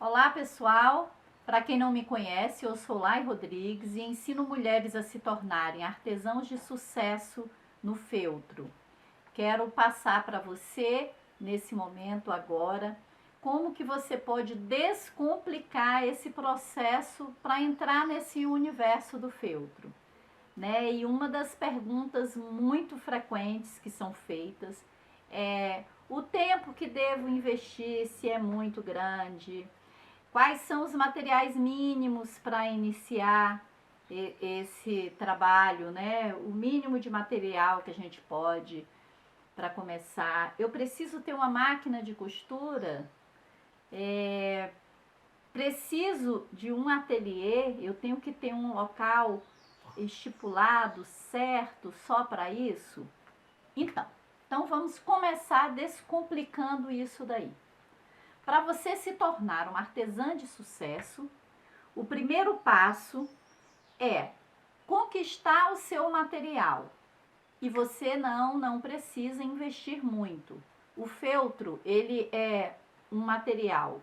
Olá pessoal, para quem não me conhece, eu sou Lai Rodrigues e ensino mulheres a se tornarem artesãos de sucesso no feltro. Quero passar para você, nesse momento agora, como que você pode descomplicar esse processo para entrar nesse universo do feltro, né? E uma das perguntas muito frequentes que são feitas é o tempo que devo investir, se é muito grande. Quais são os materiais mínimos para iniciar esse trabalho, né? O mínimo de material que a gente pode para começar. Eu preciso ter uma máquina de costura, preciso de um ateliê, eu tenho que ter um local estipulado, certo, só para isso? Então vamos começar descomplicando isso daí. Para você se tornar uma artesã de sucesso, o primeiro passo é conquistar o seu material. E você não precisa investir muito. O feltro, ele é um material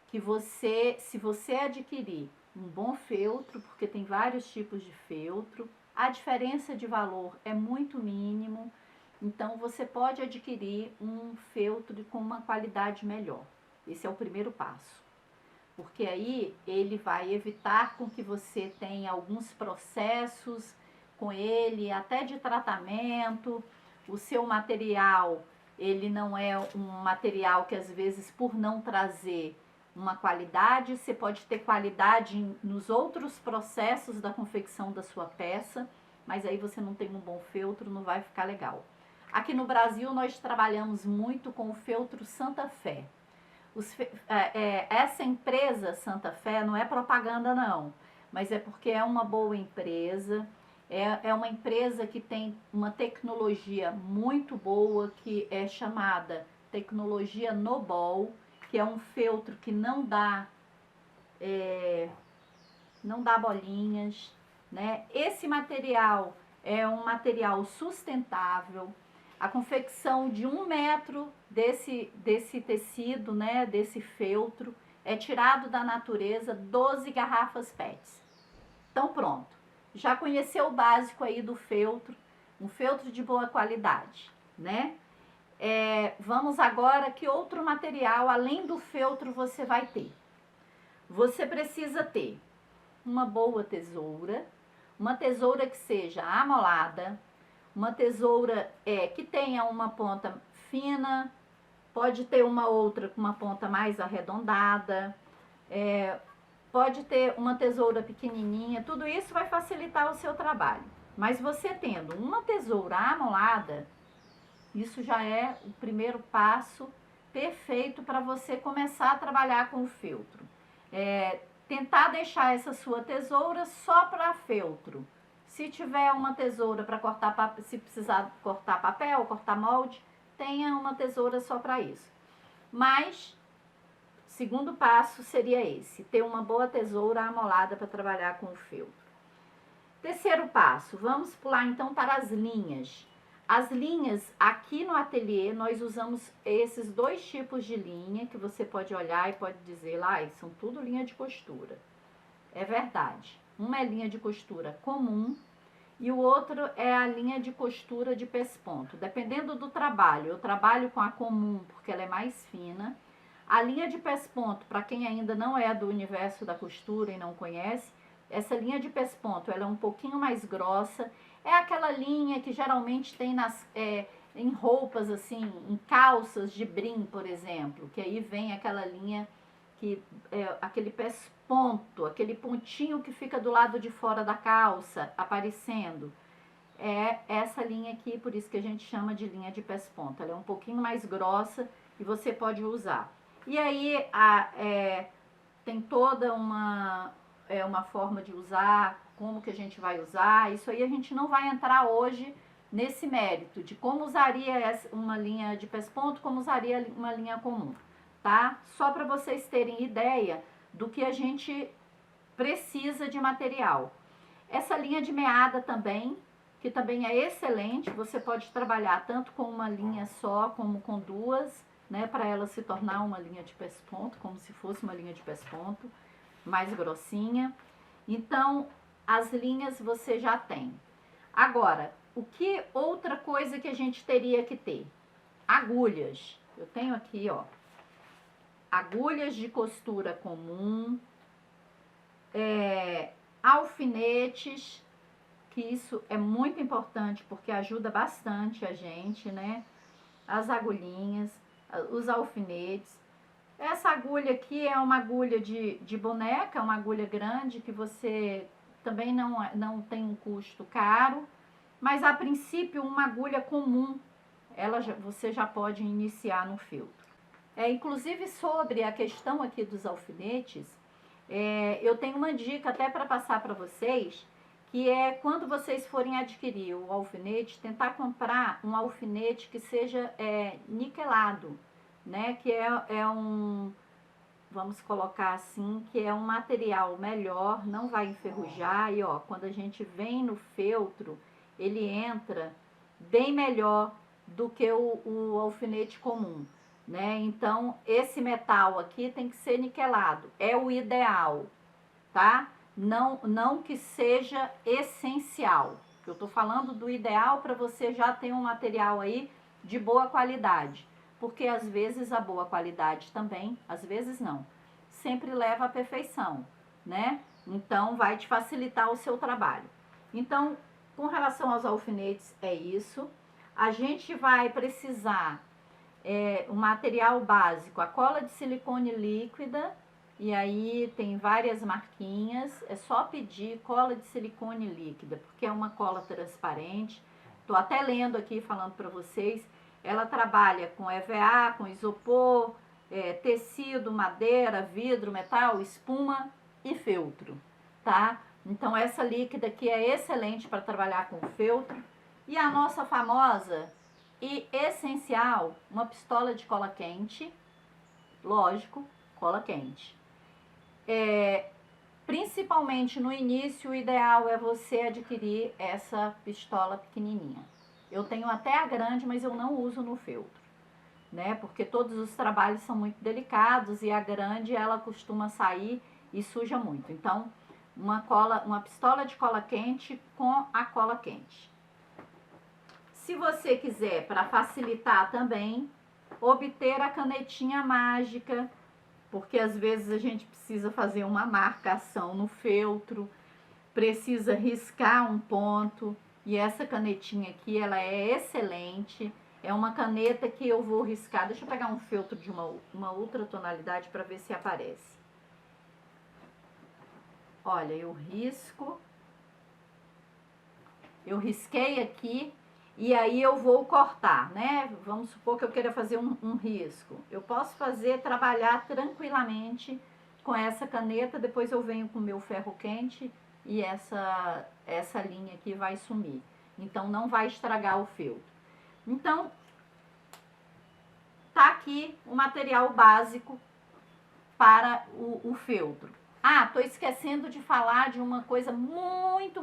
que você, se você adquirir um bom feltro, porque tem vários tipos de feltro, a diferença de valor é muito mínimo, então você pode adquirir um feltro com uma qualidade melhor. Esse é o primeiro passo, porque aí ele vai evitar com que você tenha alguns processos com ele, até de tratamento. O seu material, ele não é um material que às vezes por não trazer uma qualidade, você pode ter qualidade nos outros processos da confecção da sua peça, mas aí você não tem um bom feltro, não vai ficar legal. Aqui no Brasil nós trabalhamos muito com o feltro Santa Fé. Essa empresa Santa Fé não é propaganda não, mas é porque é uma boa empresa, é uma empresa que tem uma tecnologia muito boa que é chamada tecnologia Nobol, que é um feltro que não dá bolinhas, né? Esse material é um material sustentável. A confecção de 1 metro desse tecido, né, desse feltro, é tirado da natureza 12 garrafas PETs. Então pronto, já conheceu o básico aí do feltro, um feltro de boa qualidade, né? Vamos agora, que outro material além do feltro você vai ter? Você precisa ter uma boa tesoura, uma tesoura que seja amolada, uma tesoura que tenha uma ponta fina, pode ter uma outra com uma ponta mais arredondada, pode ter uma tesoura pequenininha, tudo isso vai facilitar o seu trabalho. Mas você tendo uma tesoura amolada, isso já é o primeiro passo perfeito para você começar a trabalhar com o feltro. Tentar deixar essa sua tesoura só para feltro. Se tiver uma tesoura para cortar, se precisar cortar papel, cortar molde, tenha uma tesoura só para isso. Mas, segundo passo seria esse, ter uma boa tesoura amolada para trabalhar com o feltro. Terceiro passo, vamos pular então para as linhas. As linhas, aqui no ateliê, nós usamos esses dois tipos de linha, que você pode olhar e pode dizer lá, são tudo linha de costura. É verdade. Uma é linha de costura comum e o outro é a linha de costura de pesponto. Dependendo do trabalho, eu trabalho com a comum porque ela é mais fina. A linha de pesponto, para quem ainda não é do universo da costura e não conhece, essa linha de pesponto, ela é um pouquinho mais grossa. É aquela linha que geralmente tem em roupas assim, em calças de brim, por exemplo, que aí vem aquela linha que aquele pesponto, aquele pontinho que fica do lado de fora da calça aparecendo. É essa linha aqui, por isso que a gente chama de linha de pesponto. Ela é um pouquinho mais grossa e você pode usar. E aí tem toda uma forma de usar, como que a gente vai usar. Isso aí a gente não vai entrar hoje nesse mérito de como usaria uma linha de pesponto, como usaria uma linha comum, tá? Só para vocês terem ideia do que a gente precisa de material. Essa linha de meada também, que também é excelente, você pode trabalhar tanto com uma linha só como com duas. né, para ela se tornar uma linha de pesponto, como se fosse uma linha de pesponto, mais grossinha. Então, as linhas você já tem. Agora, o que outra coisa que a gente teria que ter? Agulhas. Eu tenho aqui, ó, agulhas de costura comum, alfinetes, que isso é muito importante porque ajuda bastante a gente, né? As agulhinhas, os alfinetes. Essa agulha aqui é uma agulha de boneca, uma agulha grande que você também não tem um custo caro, mas a princípio uma agulha comum, você já pode iniciar no feltro. Inclusive sobre a questão aqui dos alfinetes, eu tenho uma dica até para passar para vocês, que é quando vocês forem adquirir o alfinete, tentar comprar um alfinete que seja niquelado, né? Que é um, vamos colocar assim, que é um material melhor, não vai enferrujar. E ó, quando a gente vem no feltro, ele entra bem melhor do que o alfinete comum, né? Então, esse metal aqui tem que ser niquelado, é o ideal, tá? Não que seja essencial. Eu tô falando do ideal para você já ter um material aí de boa qualidade, porque às vezes a boa qualidade também, às vezes não, sempre leva à perfeição, né? Então, vai te facilitar o seu trabalho. Então, com relação aos alfinetes, é isso. A gente vai precisar o material básico, a cola de silicone líquida, e aí tem várias marquinhas, é só pedir cola de silicone líquida, porque é uma cola transparente. Tô até lendo aqui, falando para vocês, ela trabalha com EVA, com isopor, tecido, madeira, vidro, metal, espuma e feltro, tá? Então essa líquida aqui é excelente para trabalhar com feltro. E a nossa famosa e essencial, uma pistola de cola quente, lógico, cola quente. Principalmente no início, o ideal é você adquirir essa pistola pequenininha. Eu tenho até a grande, mas eu não uso no feltro, né? Porque todos os trabalhos são muito delicados e a grande ela costuma sair e suja muito. Então, uma pistola de cola quente com a cola quente. Se você quiser, para facilitar também, obter a canetinha mágica, porque às vezes a gente precisa fazer uma marcação no feltro, precisa riscar um ponto, e essa canetinha aqui, ela é excelente. É uma caneta que eu vou riscar. Deixa eu pegar um feltro de uma outra tonalidade para ver se aparece. Olha, eu risco. Eu risquei aqui. E aí eu vou cortar, né? Vamos supor que eu queira fazer um risco. Eu posso trabalhar tranquilamente com essa caneta, depois eu venho com o meu ferro quente e essa linha aqui vai sumir. Então não vai estragar o feltro. Então, tá aqui o material básico para o feltro. Ah, tô esquecendo de falar de uma coisa muito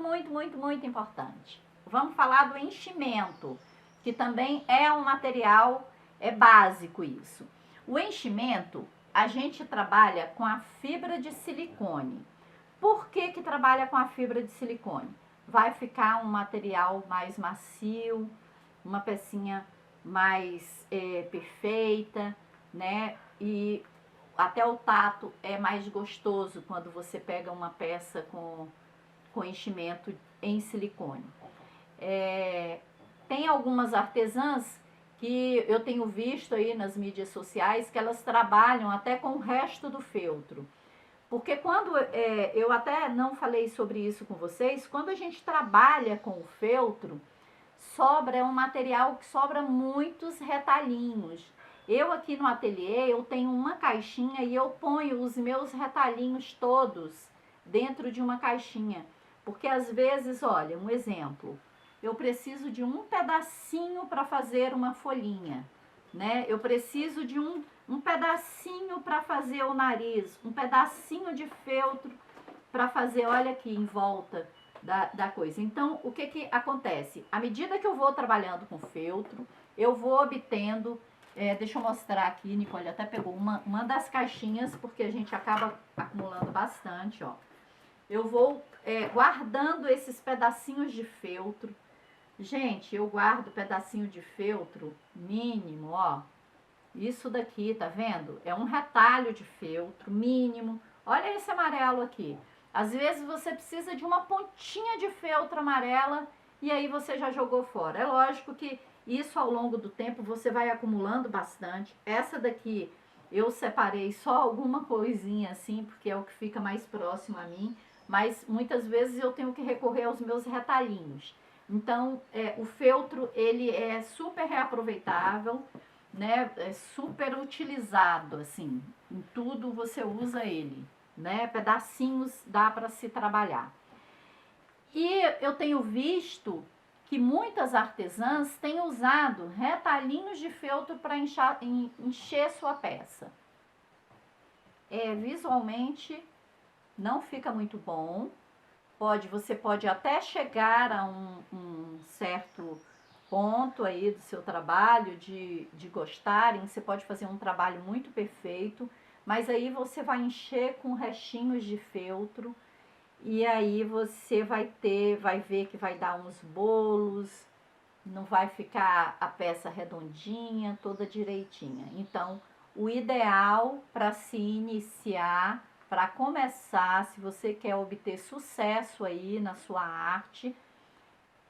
importante. Vamos falar do enchimento, que também é um material básico isso. O enchimento, a gente trabalha com a fibra de silicone. Por que trabalha com a fibra de silicone? Vai ficar um material mais macio, uma pecinha mais perfeita, né? E até o tato é mais gostoso quando você pega uma peça com enchimento em silicone. Tem algumas artesãs que eu tenho visto aí nas mídias sociais que elas trabalham até com o resto do feltro. Porque quando, eu até não falei sobre isso com vocês, quando a gente trabalha com o feltro, é um material que sobra muitos retalhinhos. Eu aqui no ateliê, eu tenho uma caixinha e eu ponho os meus retalhinhos todos dentro de uma caixinha. Porque às vezes, olha, um exemplo, eu preciso de um pedacinho para fazer uma folhinha, né? Eu preciso de um pedacinho para fazer o nariz, um pedacinho de feltro para fazer, olha aqui, em volta da coisa. Então, o que acontece? À medida que eu vou trabalhando com feltro, eu vou obtendo Deixa eu mostrar aqui, Nicole até pegou uma das caixinhas, porque a gente acaba acumulando bastante, ó. Eu vou guardando esses pedacinhos de feltro. Gente, eu guardo pedacinho de feltro mínimo, ó. Isso daqui, tá vendo? É um retalho de feltro mínimo. Olha esse amarelo aqui. Às vezes você precisa de uma pontinha de feltro amarela e aí você já jogou fora. É lógico que isso ao longo do tempo você vai acumulando bastante. Essa daqui eu separei só alguma coisinha assim, porque é o que fica mais próximo a mim. Mas muitas vezes eu tenho que recorrer aos meus retalhinhos. Então, o feltro, ele é super reaproveitável, né? É super utilizado, assim. Em tudo você usa ele, né? Pedacinhos dá para se trabalhar. E eu tenho visto que muitas artesãs têm usado retalhinhos de feltro para encher sua peça. Visualmente não fica muito bom. Você pode até chegar a um certo ponto aí do seu trabalho, de gostarem, você pode fazer um trabalho muito perfeito, mas aí você vai encher com restinhos de feltro e aí você vai ver que vai dar uns bolos, não vai ficar a peça redondinha, toda direitinha. Então, o ideal para se iniciar, para começar, se você quer obter sucesso aí na sua arte,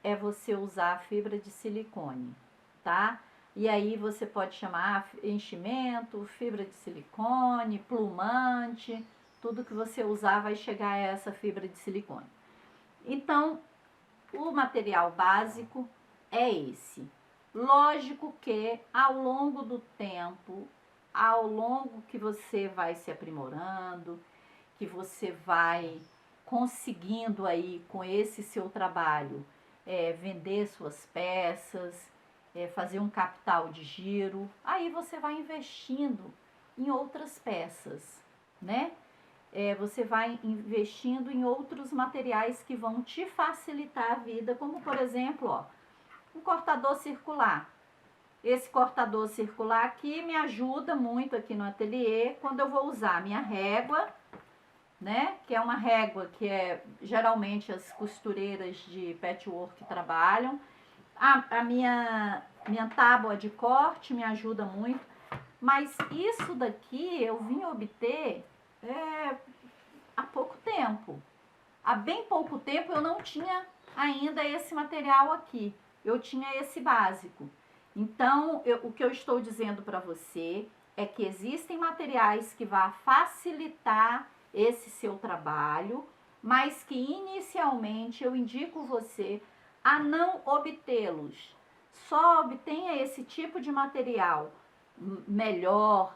é você usar fibra de silicone, tá? E aí você pode chamar enchimento, fibra de silicone, plumante, tudo que você usar vai chegar a essa fibra de silicone. Então, o material básico é esse. Lógico que ao longo do tempo, ao longo que você vai se aprimorando, que você vai conseguindo aí com esse seu trabalho vender suas peças, fazer um capital de giro, aí você vai investindo em outras peças, né? Você vai investindo em outros materiais que vão te facilitar a vida, como por exemplo, ó, um cortador circular. Esse cortador circular aqui me ajuda muito aqui no ateliê quando eu vou usar a minha régua, né? Que é uma régua que geralmente as costureiras de patchwork trabalham. A minha tábua de corte me ajuda muito, mas isso daqui eu vim obter há pouco tempo. Há bem pouco tempo eu não tinha ainda esse material aqui. Eu tinha esse básico. Então, o que eu estou dizendo para você é que existem materiais que vão facilitar esse seu trabalho, mas que inicialmente eu indico você a não obtê-los. Só obtenha esse tipo de material melhor,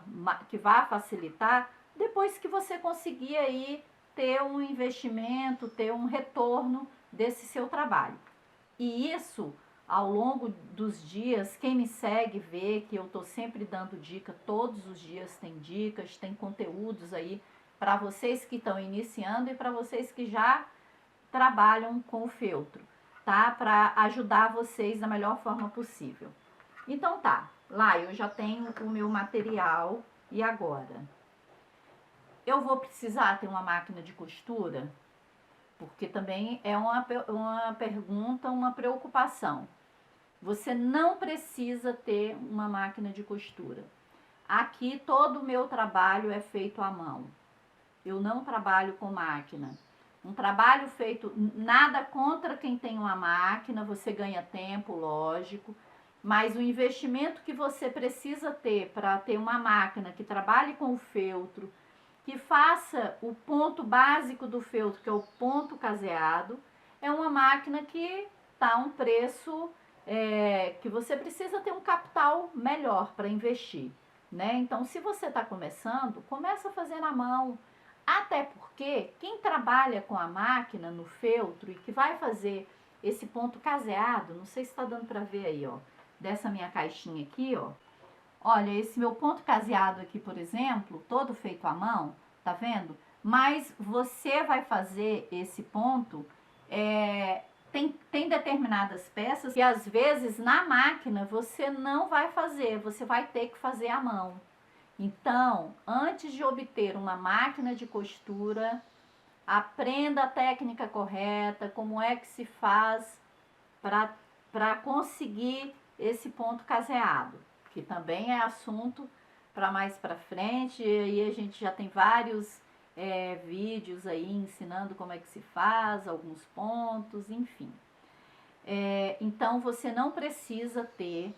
que vai facilitar, depois que você conseguir aí ter um investimento, ter um retorno desse seu trabalho. E isso, ao longo dos dias, quem me segue vê que eu estou sempre dando dica, todos os dias tem dicas, tem conteúdos aí para vocês que estão iniciando e para vocês que já trabalham com o feltro, tá? Para ajudar vocês da melhor forma possível. Então tá, lá eu já tenho o meu material e agora? Eu vou precisar ter uma máquina de costura? Porque também é uma pergunta, uma preocupação. Você não precisa ter uma máquina de costura. Aqui todo o meu trabalho é feito à mão. Eu não trabalho com máquina. Um trabalho feito, nada contra quem tem uma máquina, você ganha tempo, lógico, mas o investimento que você precisa ter para ter uma máquina que trabalhe com o feltro, que faça o ponto básico do feltro, que é o ponto caseado, é uma máquina que está a um preço que você precisa ter um capital melhor para investir, né? Então, se você está começando, começa a fazer na mão, até porque quem trabalha com a máquina no feltro e que vai fazer esse ponto caseado, não sei se está dando para ver aí, ó, dessa minha caixinha aqui, ó. Olha, esse meu ponto caseado aqui, por exemplo, todo feito à mão, tá vendo? Mas você vai fazer esse ponto Tem determinadas peças que às vezes na máquina você não vai fazer, você vai ter que fazer à mão. Então, antes de obter uma máquina de costura, aprenda a técnica correta, como é que se faz para conseguir esse ponto caseado, que também é assunto para mais para frente. E aí a gente já tem vários vídeos aí ensinando como é que se faz, alguns pontos, enfim. Então você não precisa ter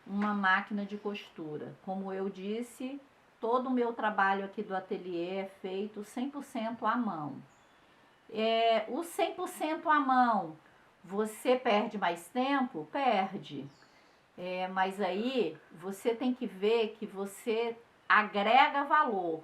uma máquina de costura. Como eu disse, todo o meu trabalho aqui do ateliê é feito 100% à mão. O 100% à mão, você perde mais tempo? Perde. Mas aí você tem que ver que você agrega valor.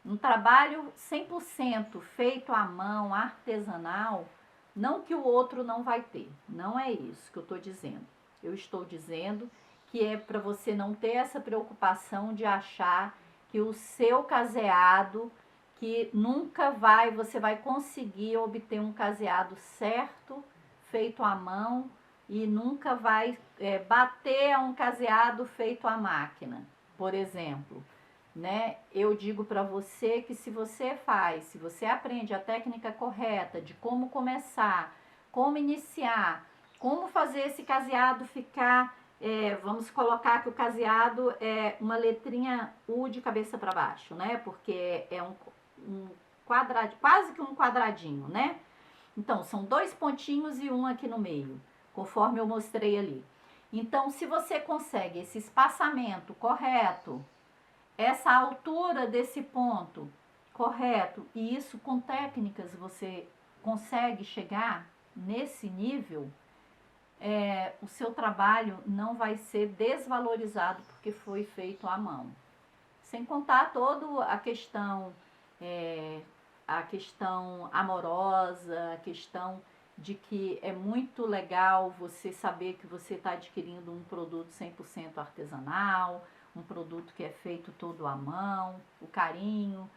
Um trabalho 100% feito à mão, artesanal, não que o outro não vai ter. Não é isso que eu estou dizendo. Eu estou dizendo que é para você não ter essa preocupação de achar que o seu caseado, que nunca você vai conseguir obter um caseado certo, feito à mão, e nunca vai bater a um caseado feito à máquina, por exemplo. Né? Eu digo para você que se você aprende a técnica correta de como começar, como iniciar, como fazer esse caseado ficar, vamos colocar que o caseado é uma letrinha U de cabeça para baixo, né? Porque é um quadrado, quase que um quadradinho, né? Então, são 2 pontinhos e um aqui no meio, conforme eu mostrei ali. Então, se você consegue esse espaçamento correto, essa altura desse ponto correto, e isso com técnicas você consegue chegar nesse nível, o seu trabalho não vai ser desvalorizado porque foi feito à mão. Sem contar toda a questão amorosa, a questão de que é muito legal você saber que você está adquirindo um produto 100% artesanal, um produto que é feito todo à mão, o carinho,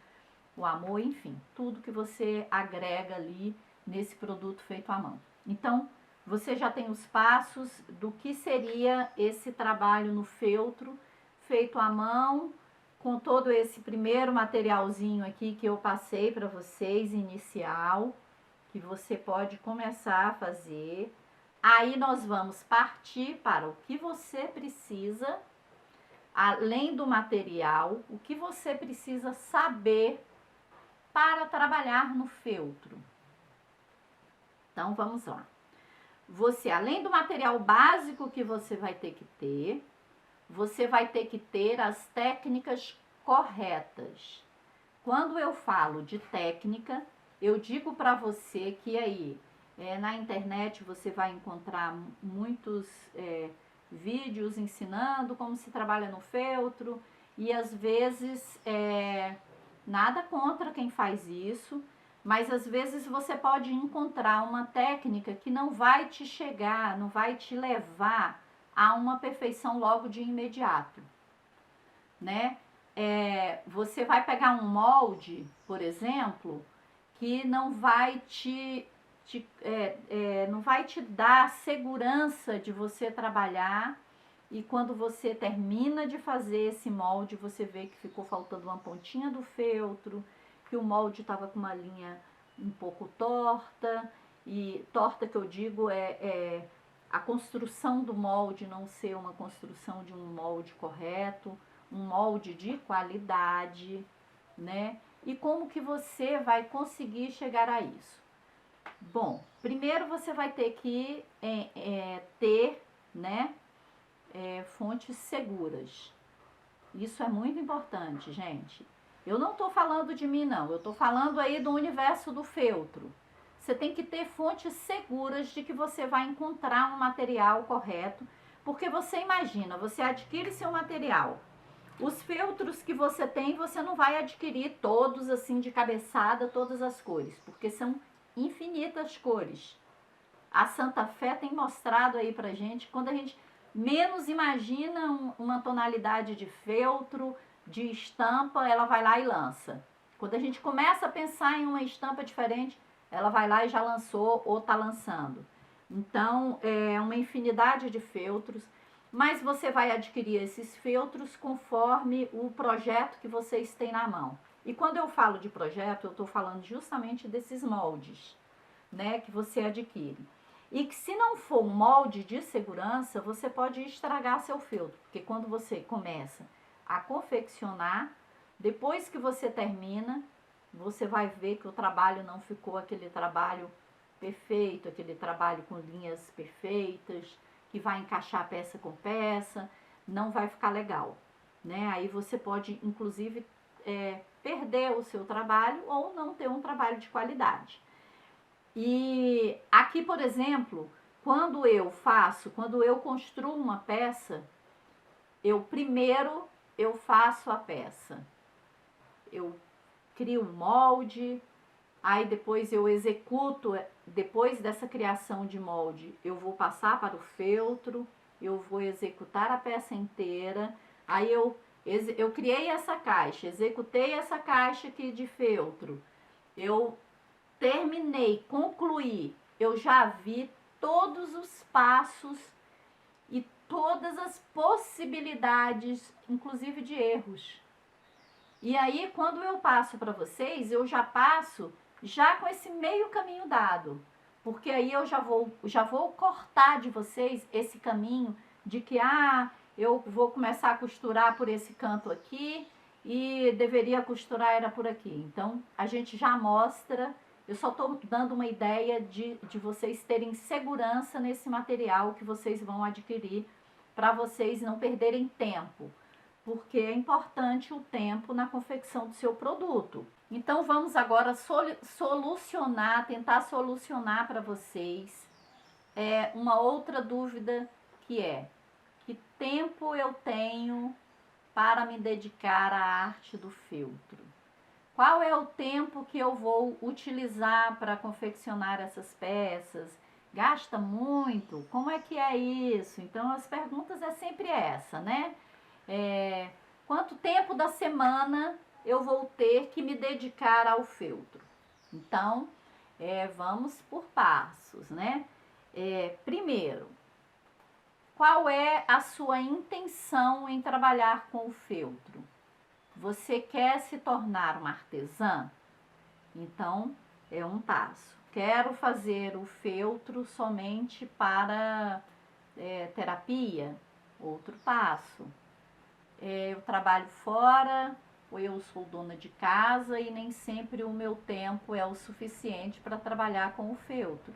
o amor, enfim, tudo que você agrega ali nesse produto feito à mão. Então, você já tem os passos do que seria esse trabalho no feltro feito à mão, com todo esse primeiro materialzinho aqui que eu passei para vocês, inicial, que você pode começar a fazer. Aí nós vamos partir para o que você precisa, além do material, o que você precisa saber para trabalhar no feltro. Então vamos lá. Você, além do material básico que você vai ter que ter, você vai ter que ter as técnicas corretas. Quando eu falo de técnica, eu digo para você que aí na internet você vai encontrar muitos vídeos ensinando como se trabalha no feltro, e às vezes nada contra quem faz isso, mas às vezes você pode encontrar uma técnica que não vai te chegar, não vai te levar a uma perfeição logo de imediato, né? Você vai pegar um molde, por exemplo, que não vai não vai te dar segurança de você trabalhar, e quando você termina de fazer esse molde, você vê que ficou faltando uma pontinha do feltro, que o molde estava com uma linha um pouco torta, e torta que eu digo a construção do molde não ser uma construção de um molde correto, um molde de qualidade, né? E como que você vai conseguir chegar a isso? Bom, primeiro você vai ter que ter, né, fontes seguras. Isso é muito importante, gente. Eu não estou falando de mim, não. Eu estou falando aí do universo do feltro. Você tem que ter fontes seguras de que você vai encontrar um material correto, porque você imagina, você adquire seu material. Os feltros que você tem, você não vai adquirir todos assim de cabeçada, todas as cores, porque são infinitas cores. A Santa Fé tem mostrado aí pra gente, quando a gente menos imagina uma tonalidade de feltro, de estampa, ela vai lá e lança. Quando a gente começa a pensar em uma estampa diferente, ela vai lá e já lançou ou está lançando. Então, é uma infinidade de feltros, mas você vai adquirir esses feltros conforme o projeto que vocês têm na mão. E quando eu falo de projeto, eu estou falando justamente desses moldes, né, que você adquire. E que se não for um molde de segurança, você pode estragar seu feltro, porque quando você começa a confeccionar, depois que você termina, você vai ver que o trabalho não ficou aquele trabalho perfeito, aquele trabalho com linhas perfeitas, que vai encaixar peça com peça, não vai ficar legal, né? Aí você pode, inclusive, perder o seu trabalho ou não ter um trabalho de qualidade. E aqui, por exemplo, quando eu construo uma peça, primeiro eu faço a peça. Eu crio um molde, aí depois eu executo, depois dessa criação de molde, eu vou passar para o feltro, eu vou executar a peça inteira, aí eu criei essa caixa, executei essa caixa aqui de feltro, eu terminei, concluí, eu já vi todos os passos e todas as possibilidades, inclusive de erros. E aí, quando eu passo para vocês, eu já passo já com esse meio caminho dado. Porque aí eu já vou cortar de vocês esse caminho de que, eu vou começar a costurar por esse canto aqui e deveria costurar era por aqui. Então, a gente já mostra, eu só estou dando uma ideia de vocês terem segurança nesse material que vocês vão adquirir para vocês não perderem tempo, porque é importante o tempo na confecção do seu produto. Então vamos agora tentar solucionar para vocês uma outra dúvida, que tempo eu tenho para me dedicar à arte do feltro? Qual é o tempo que eu vou utilizar para confeccionar essas peças? Gasta muito? Como é que é isso? Então as perguntas é sempre essa, né? Quanto tempo da semana eu vou ter que me dedicar ao feltro? Então, vamos por passos, né? Primeiro, qual é a sua intenção em trabalhar com o feltro? Você quer se tornar uma artesã? Então, é um passo. Quero fazer o feltro somente para terapia? Outro passo. Eu trabalho fora, ou eu sou dona de casa e nem sempre o meu tempo é o suficiente para trabalhar com o feltro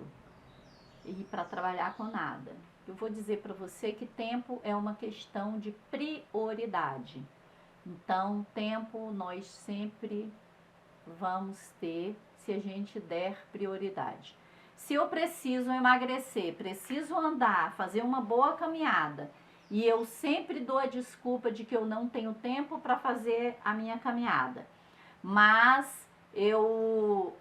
e para trabalhar com nada. Eu vou dizer para você que tempo é uma questão de prioridade. Então, tempo nós sempre vamos ter se a gente der prioridade. Se eu preciso emagrecer, preciso andar, fazer uma boa caminhada, e eu sempre dou a desculpa de que eu não tenho tempo para fazer a minha caminhada, mas eu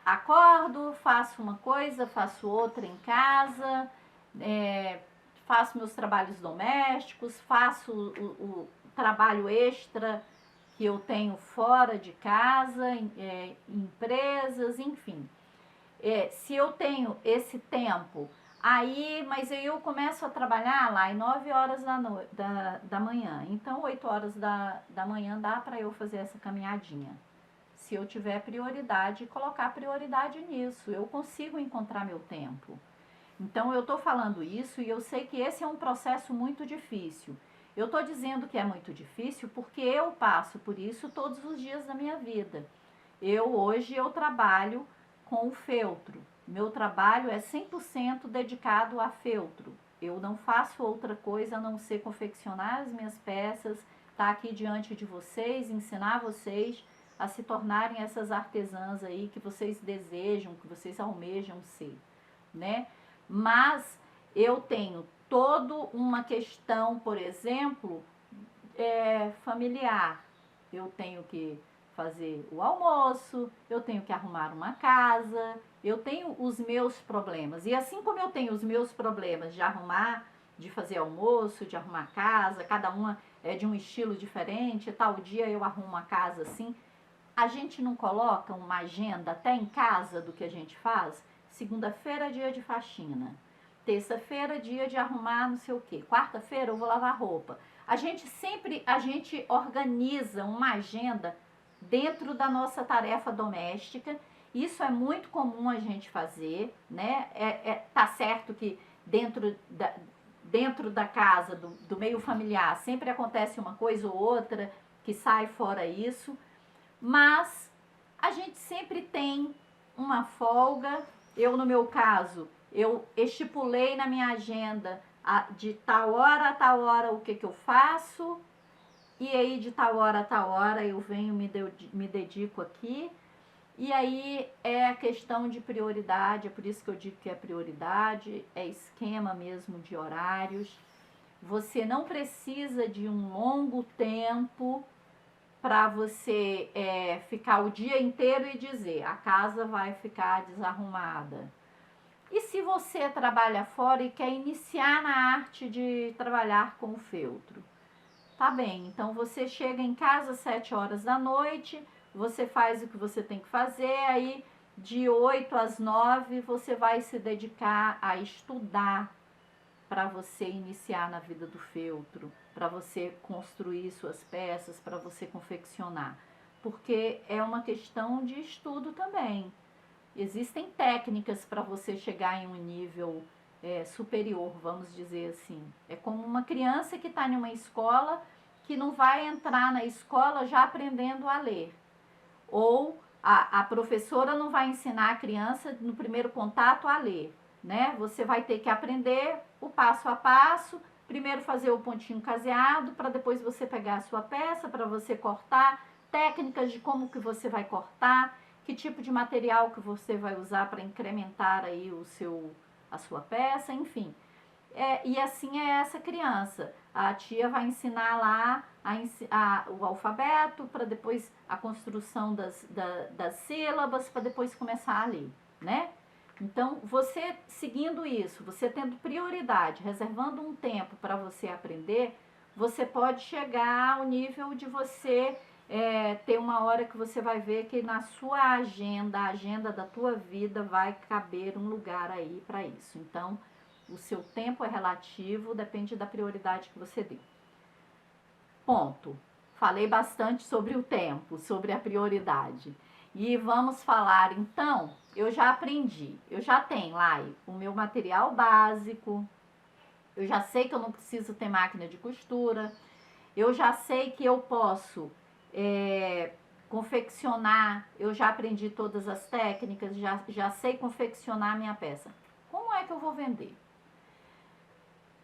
acordo, faço uma coisa, faço outra em casa, faço meus trabalhos domésticos, faço o trabalho extra que eu tenho fora de casa, em empresas, enfim. Se eu tenho esse tempo, mas eu começo a trabalhar lá às 9 horas da manhã. Então, 8 horas da manhã dá para eu fazer essa caminhadinha. Se eu tiver prioridade, colocar prioridade nisso, eu consigo encontrar meu tempo. Então, eu estou falando isso e eu sei que esse é um processo muito difícil. Eu estou dizendo que é muito difícil porque eu passo por isso todos os dias da minha vida. Hoje eu trabalho com o feltro. Meu trabalho é 100% dedicado a feltro. Eu não faço outra coisa a não ser confeccionar as minhas peças, estar aqui diante de vocês, ensinar vocês a se tornarem essas artesãs aí que vocês desejam, que vocês almejam ser, né? Mas eu tenho toda uma questão, por exemplo, familiar. Eu tenho que fazer o almoço, eu tenho que arrumar uma casa, eu tenho os meus problemas. E assim como eu tenho os meus problemas de arrumar, de fazer almoço, de arrumar casa, cada uma é de um estilo diferente, tal dia eu arrumo a casa assim. A gente não coloca uma agenda até em casa do que a gente faz? segunda-feira, dia de faxina. Terça-feira, dia de arrumar não sei o quê. Quarta-feira, eu vou lavar roupa. A gente organiza uma agenda dentro da nossa tarefa doméstica. Isso é muito comum a gente fazer, né? Tá certo que dentro da casa, do meio familiar, sempre acontece uma coisa ou outra que sai fora isso, mas a gente sempre tem uma folga. Eu, no meu caso, eu estipulei na minha agenda de tal hora a tal hora o que eu faço, e aí de tal hora a tal hora eu venho, me dedico aqui. E aí é a questão de prioridade, é por isso que eu digo que é prioridade, é esquema mesmo de horários. Você não precisa de um longo tempo para você ficar o dia inteiro e dizer a casa vai ficar desarrumada. E se você trabalha fora e quer iniciar na arte de trabalhar com o feltro? Tá bem, então você chega em casa às 7 horas da noite, você faz o que você tem que fazer, aí de 8 às 9 você vai se dedicar a estudar para você iniciar na vida do feltro, para você construir suas peças, para você confeccionar. Porque é uma questão de estudo também. Existem técnicas para você chegar em um nível superior, vamos dizer assim. É como uma criança que está em uma escola que não vai entrar na escola já aprendendo a ler. Ou a professora não vai ensinar a criança no primeiro contato a ler, né? Você vai ter que aprender o passo a passo, primeiro fazer o pontinho caseado, para depois você pegar a sua peça, para você cortar, técnicas de como que você vai cortar, que tipo de material que você vai usar para incrementar aí a sua peça, enfim. E assim é essa criança. A tia vai ensinar lá o alfabeto, para depois a construção das sílabas, para depois começar a ler, né? Então, você seguindo isso, você tendo prioridade, reservando um tempo para você aprender, você pode chegar ao nível de você ter uma hora que você vai ver que na sua agenda, a agenda da tua vida, vai caber um lugar aí para isso. Então, o seu tempo é relativo, depende da prioridade que você dê. Ponto. Falei bastante sobre o tempo, sobre a prioridade. E vamos falar então, eu já aprendi, eu já tenho lá o meu material básico, eu já sei que eu não preciso ter máquina de costura, eu já sei que eu posso confeccionar, eu já aprendi todas as técnicas, já sei confeccionar a minha peça. Como é que eu vou vender?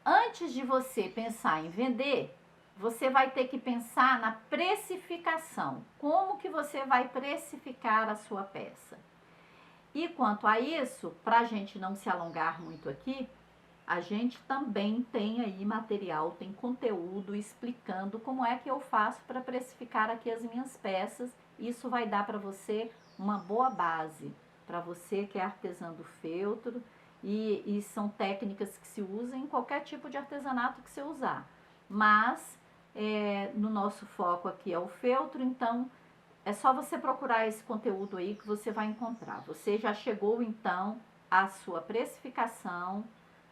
Antes de você pensar em vender, você vai ter que pensar na precificação. Como que você vai precificar a sua peça? E quanto a isso, para a gente não se alongar muito aqui, a gente também tem aí material, tem conteúdo explicando como é que eu faço para precificar aqui as minhas peças. Isso vai dar para você uma boa base, para você que é artesã do feltro, e são técnicas que se usam em qualquer tipo de artesanato que você usar. Mas no nosso foco aqui é o feltro, então é só você procurar esse conteúdo aí que você vai encontrar. Você já chegou então à sua precificação,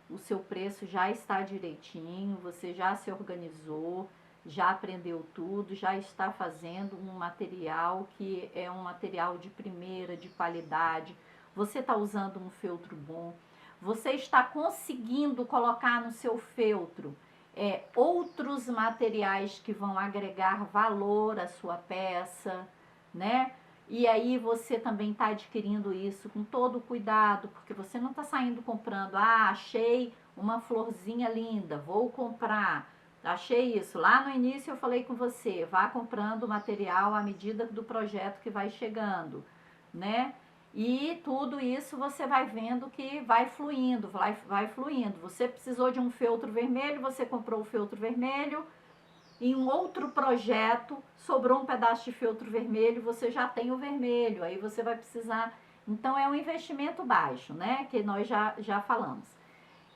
o seu preço já está direitinho, você já se organizou, já aprendeu tudo, já está fazendo um material que é um material de primeira, de qualidade, você está usando um feltro bom, você está conseguindo colocar no seu feltro outros materiais que vão agregar valor à sua peça, né? E aí você também está adquirindo isso com todo o cuidado, porque você não está saindo comprando, achei uma florzinha linda, vou comprar, achei isso. Lá no início eu falei com você, vá comprando material à medida do projeto que vai chegando, né? E tudo isso você vai vendo que vai fluindo, vai fluindo. Você precisou de um feltro vermelho, você comprou o feltro vermelho. Em um outro projeto, sobrou um pedaço de feltro vermelho, você já tem o vermelho, aí você vai precisar... Então, é um investimento baixo, né? Que nós já falamos.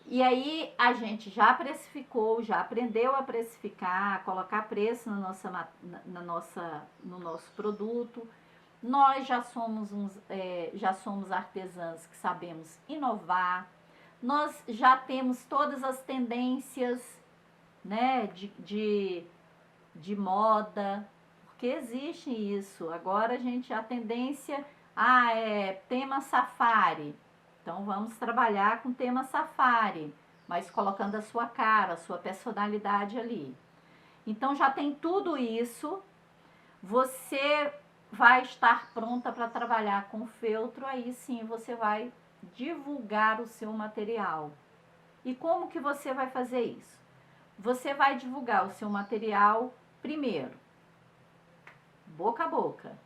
E aí, a gente já precificou, já aprendeu a precificar, a colocar preço no nosso produto. Nós já somos artesãs que sabemos inovar, nós já temos todas as tendências, né, de moda, porque existe isso. Agora a tendência, é tema safari. Então vamos trabalhar com tema safari, mas colocando a sua cara, a sua personalidade ali. Então já tem tudo isso. Você vai estar pronta para trabalhar com feltro, aí sim você vai divulgar o seu material. E como que você vai fazer isso? Você vai divulgar o seu material primeiro, boca a boca.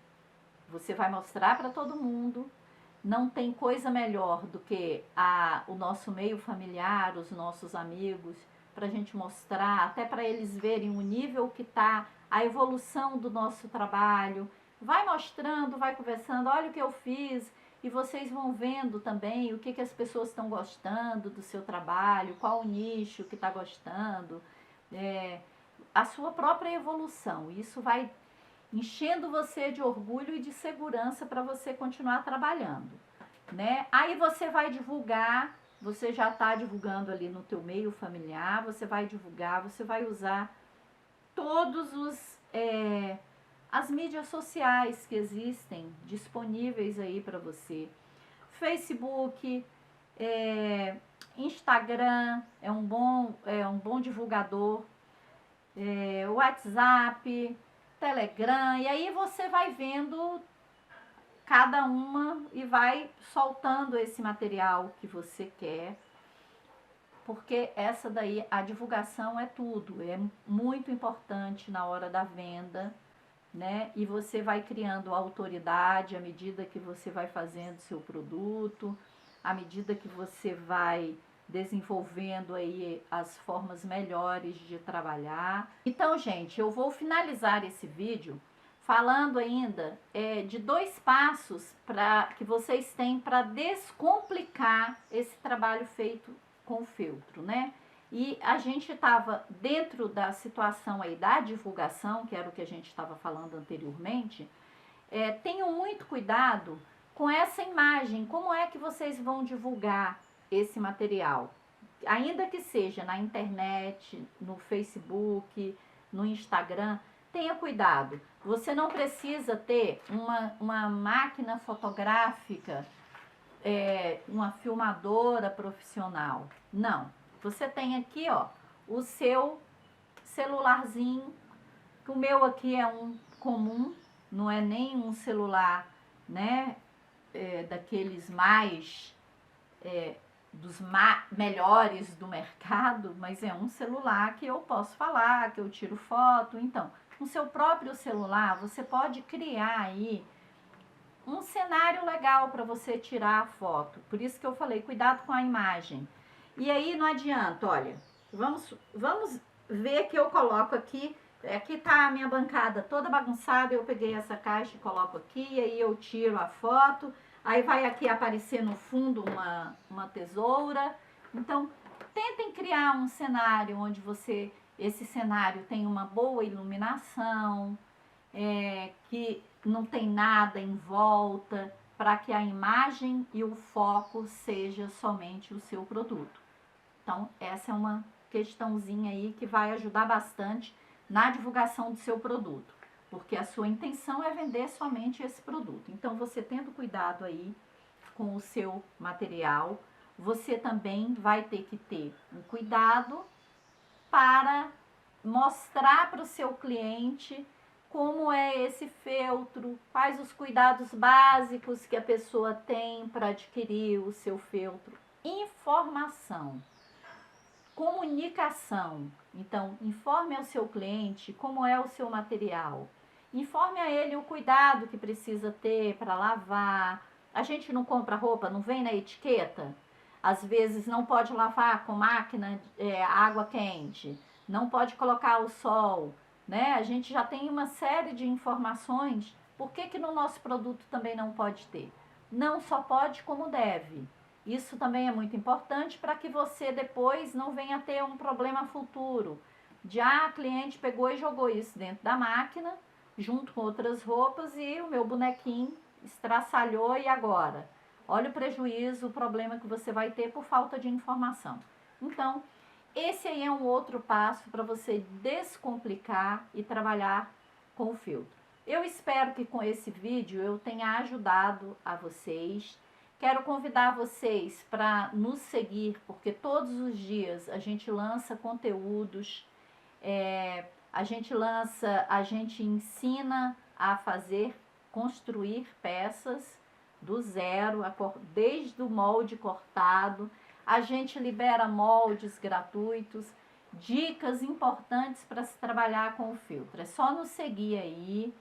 Você vai mostrar para todo mundo. Não tem coisa melhor do que o nosso meio familiar, os nossos amigos, para a gente mostrar, até para eles verem o nível que está, a evolução do nosso trabalho. Vai mostrando, vai conversando, olha o que eu fiz, e vocês vão vendo também o que as pessoas estão gostando do seu trabalho, qual o nicho que está gostando, a sua própria evolução. Isso vai enchendo você de orgulho e de segurança para você continuar trabalhando, né? Aí você vai divulgar, você já está divulgando ali no teu meio familiar, você vai divulgar, você vai usar todos as mídias sociais que existem disponíveis aí para você. Facebook, Instagram é um bom divulgador, WhatsApp, Telegram, e aí você vai vendo cada uma e vai soltando esse material que você quer, porque essa daí, a divulgação é tudo, é muito importante na hora da venda, né? E você vai criando autoridade à medida que você vai fazendo seu produto, à medida que você vai desenvolvendo aí as formas melhores de trabalhar. Então, gente, eu vou finalizar esse vídeo falando ainda de 2 passos que vocês têm para descomplicar esse trabalho feito com feltro, né? E a gente estava dentro da situação aí da divulgação, que era o que a gente estava falando anteriormente. Tenham muito cuidado com essa imagem. Como é que vocês vão divulgar esse material? Ainda que seja na internet, no Facebook, no Instagram, tenha cuidado. Você não precisa ter uma máquina fotográfica, uma filmadora profissional. Não. Você tem aqui, ó, o seu celularzinho. O meu aqui é um comum, não é nem um celular, né, daqueles mais, melhores do mercado, mas é um celular que eu posso falar, que eu tiro foto. Então, no seu próprio celular, você pode criar aí um cenário legal para você tirar a foto. Por isso que eu falei, cuidado com a imagem. E aí não adianta, olha, vamos ver que eu coloco aqui. Aqui tá a minha bancada toda bagunçada, eu peguei essa caixa e coloco aqui, e aí eu tiro a foto, aí vai aqui aparecer no fundo uma tesoura. Então, tentem criar um cenário onde esse cenário tem uma boa iluminação, que não tem nada em volta, para que a imagem e o foco seja somente o seu produto. Então, essa é uma questãozinha aí que vai ajudar bastante na divulgação do seu produto, porque a sua intenção é vender somente esse produto. Então, você tendo cuidado aí com o seu material, você também vai ter que ter um cuidado para mostrar para o seu cliente como é esse feltro, quais os cuidados básicos que a pessoa tem para adquirir o seu feltro. Informação. Comunicação. Então, informe ao seu cliente como é o seu material. Informe a ele o cuidado que precisa ter para lavar. A gente não compra roupa, não vem na etiqueta? Às vezes não pode lavar com máquina, água quente. Não pode colocar ao sol, né? A gente já tem uma série de informações. Por que no nosso produto também não pode ter? Não só pode, como deve. Isso também é muito importante para que você depois não venha a ter um problema futuro. A cliente pegou e jogou isso dentro da máquina, junto com outras roupas e o meu bonequinho estraçalhou e agora? Olha o prejuízo, o problema que você vai ter por falta de informação. Então, esse aí é um outro passo para você descomplicar e trabalhar com o filtro. Eu espero que com esse vídeo eu tenha ajudado a vocês. Quero convidar vocês para nos seguir, porque todos os dias a gente lança conteúdos, a gente ensina a fazer, construir peças do zero, desde o molde cortado. A gente libera moldes gratuitos, dicas importantes para se trabalhar com o filtro. É só nos seguir aí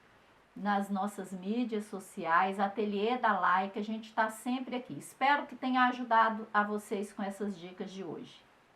nas nossas mídias sociais, Ateliê da Lai, que a gente está sempre aqui. Espero que tenha ajudado a vocês com essas dicas de hoje.